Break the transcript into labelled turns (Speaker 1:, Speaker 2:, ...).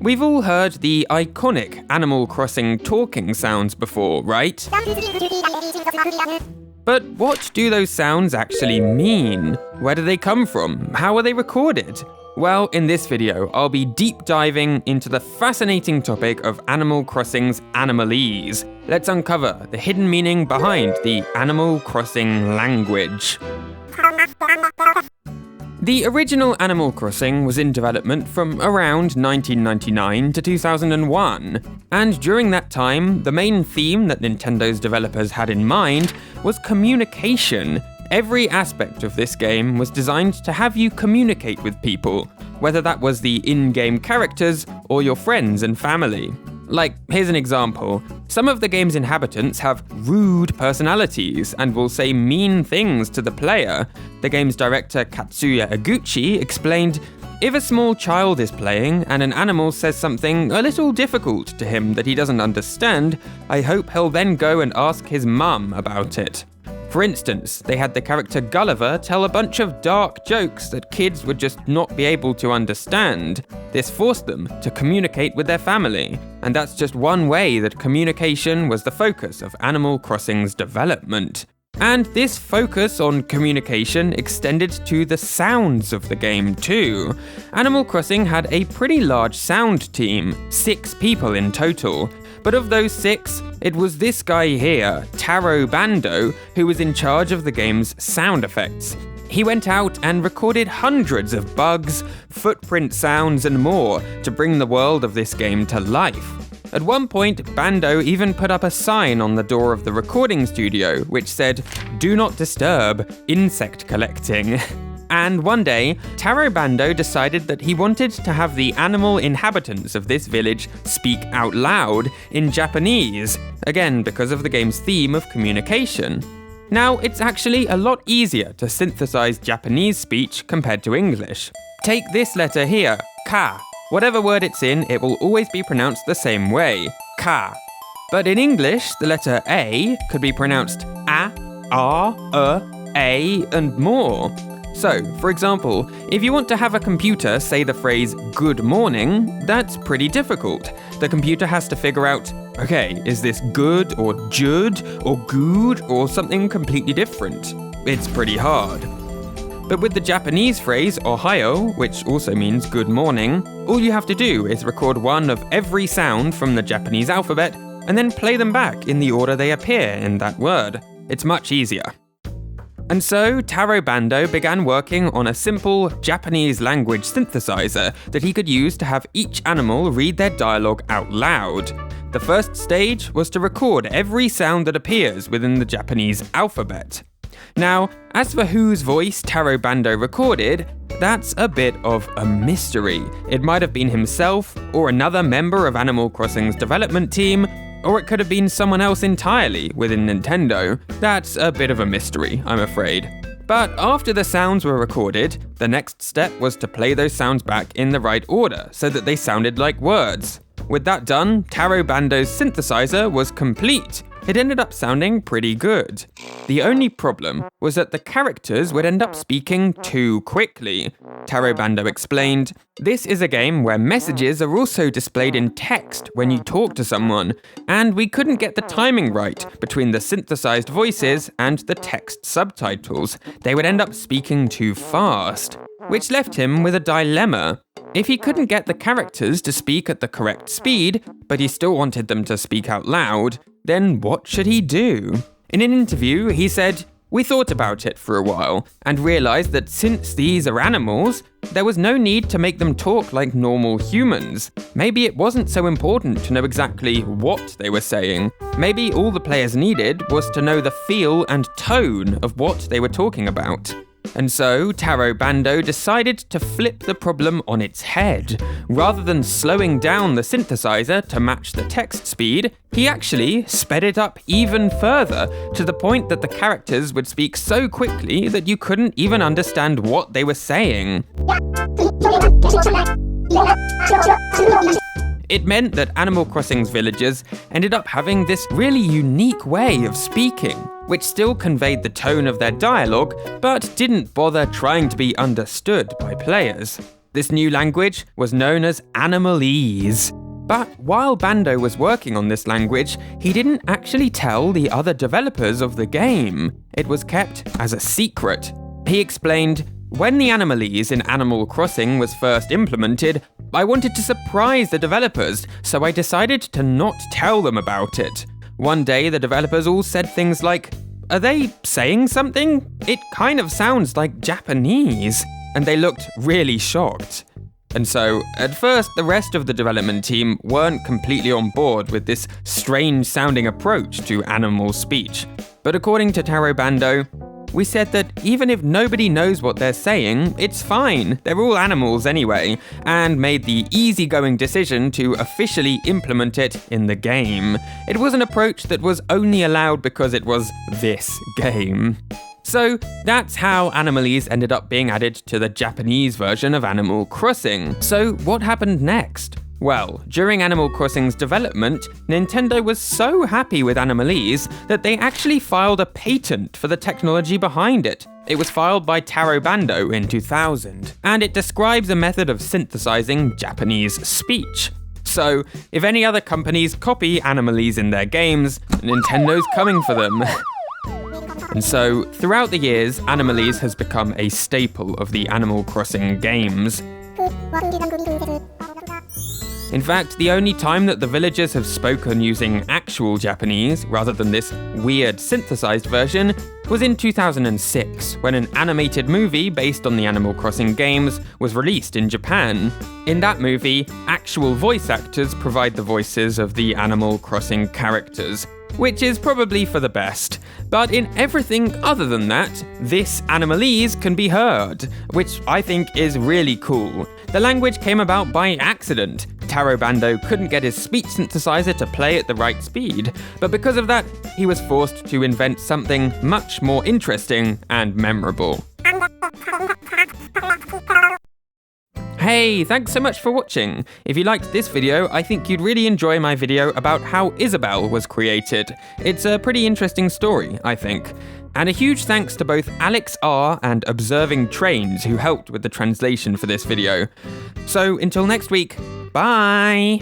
Speaker 1: We've all heard the iconic Animal Crossing talking sounds before, right? But what do those sounds actually mean? Where do they come from? How are they recorded? Well, in this video, I'll be deep diving into the fascinating topic of Animal Crossing's Animalese. Let's uncover the hidden meaning behind the Animal Crossing language. The original Animal Crossing was in development from around 1999 to 2001, and during that time, the main theme that Nintendo's developers had in mind was communication. Every aspect of this game was designed to have you communicate with people, whether that was the in-game characters or your friends and family. Like, here's an example. Some of the game's inhabitants have rude personalities and will say mean things to the player. The game's director Katsuya Eguchi explained, "If a small child is playing and an animal says something a little difficult to him that he doesn't understand, I hope he'll then go and ask his mum about it." For instance, they had the character Gulliver tell a bunch of dark jokes that kids would just not be able to understand. This forced them to communicate with their family, and that's just one way that communication was the focus of Animal Crossing's development. And this focus on communication extended to the sounds of the game too. Animal Crossing had a pretty large sound team, 6 people in total. But of those 6, it was this guy here, Taro Bando, who was in charge of the game's sound effects. He went out and recorded hundreds of bugs, footprint sounds, and more to bring the world of this game to life. At one point, Bando even put up a sign on the door of the recording studio which said, "Do not disturb, insect collecting." And one day, Taro Bando decided that he wanted to have the animal inhabitants of this village speak out loud in Japanese, again because of the game's theme of communication. Now, it's actually a lot easier to synthesize Japanese speech compared to English. Take this letter here, ka. Whatever word it's in, it will always be pronounced the same way, ka. But in English, the letter A could be pronounced a, a, and more. So, for example, if you want to have a computer say the phrase good morning, that's pretty difficult. The computer has to figure out, okay, is this good or jud or good or something completely different? It's pretty hard. But with the Japanese phrase Ohio, which also means good morning, all you have to do is record one of every sound from the Japanese alphabet and then play them back in the order they appear in that word. It's much easier. And so, Taro Bando began working on a simple Japanese language synthesizer that he could use to have each animal read their dialogue out loud. The first stage was to record every sound that appears within the Japanese alphabet. Now, as for whose voice Taro Bando recorded, that's a bit of a mystery. It might have been himself, or another member of Animal Crossing's development team, or it could have been someone else entirely within Nintendo. That's a bit of a mystery, I'm afraid. But after the sounds were recorded, the next step was to play those sounds back in the right order so that they sounded like words. With that done, Taro Bando's synthesizer was complete. It ended up sounding pretty good. The only problem was that the characters would end up speaking too quickly. Taro Bando explained, "This is a game where messages are also displayed in text when you talk to someone, and we couldn't get the timing right between the synthesized voices and the text subtitles. They would end up speaking too fast," which left him with a dilemma. If he couldn't get the characters to speak at the correct speed, but he still wanted them to speak out loud, then what should he do? In an interview, he said, "We thought about it for a while and realized that since these are animals, there was no need to make them talk like normal humans. Maybe it wasn't so important to know exactly what they were saying. Maybe all the players needed was to know the feel and tone of what they were talking about." And so, Taro Bando decided to flip the problem on its head. Rather than slowing down the synthesizer to match the text speed, he actually sped it up even further, to the point that the characters would speak so quickly that you couldn't even understand what they were saying. It meant that Animal Crossing's villagers ended up having this really unique way of speaking, which still conveyed the tone of their dialogue, but didn't bother trying to be understood by players. This new language was known as Animalese. But while Bando was working on this language, he didn't actually tell the other developers of the game. It was kept as a secret. He explained, "When the Animalese in Animal Crossing was first implemented, I wanted to surprise the developers, so I decided to not tell them about it. One day the developers all said things like, 'Are they saying something? It kind of sounds like Japanese.' And they looked really shocked." And so, at first, the rest of the development team weren't completely on board with this strange-sounding approach to animal speech. But according to Taro Bando, "We said that even if nobody knows what they're saying, it's fine, they're all animals anyway," and made the easygoing decision to officially implement it in the game. It was an approach that was only allowed because it was this game. So that's how Animalese ended up being added to the Japanese version of Animal Crossing. So what happened next? Well, during Animal Crossing's development, Nintendo was so happy with Animalese that they actually filed a patent for the technology behind it. It was filed by Taro Bando in 2000, and it describes a method of synthesizing Japanese speech. So, if any other companies copy Animalese in their games, Nintendo's coming for them. And so, throughout the years, Animalese has become a staple of the Animal Crossing games. In fact, the only time that the villagers have spoken using actual Japanese, rather than this weird synthesized version, was in 2006, when an animated movie based on the Animal Crossing games was released in Japan. In that movie, actual voice actors provide the voices of the Animal Crossing characters, which is probably for the best. But in everything other than that, this Animalese can be heard, which I think is really cool. The language came about by accident. Taro Bando couldn't get his speech synthesizer to play at the right speed, but because of that, he was forced to invent something much more interesting and memorable. Hey, thanks so much for watching. If you liked this video, I think you'd really enjoy my video about how Isabelle was created. It's a pretty interesting story, I think. And a huge thanks to both Alex R and ObservingTrain who helped with the translation for this video. So until next week, bye!